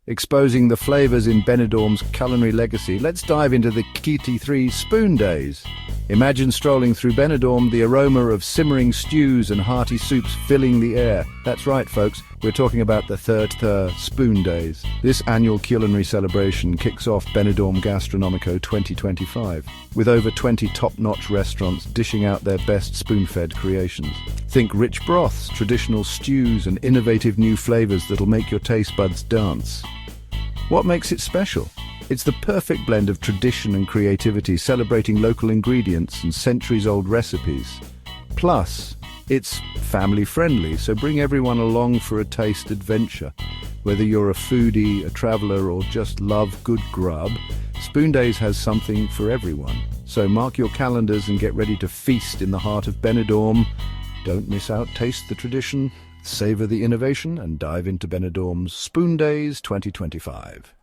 Exposing the flavors in Benidorm's culinary legacy, let's dive into the KT3 Spoon Days. Imagine strolling through Benidorm, the aroma of simmering stews and hearty soups filling the air. That's right, folks, we're talking about the third Spoon Days. This annual culinary celebration kicks off Benidorm Gastronomico 2025, with over 20 top-notch restaurants dishing out their best spoon-fed creations. Think rich broths, traditional stews, and innovative new flavors that'll make your taste buds dance. What makes it special? It's the perfect blend of tradition and creativity, celebrating local ingredients and centuries-old recipes. Plus, it's family-friendly, so bring everyone along for a taste adventure. Whether you're a foodie, a traveler, or just love good grub, Spoon Days has something for everyone. So mark your calendars and get ready to feast in the heart of Benidorm. Don't miss out, taste the tradition, savor the innovation, and dive into Benidorm's Spoon Days 2025.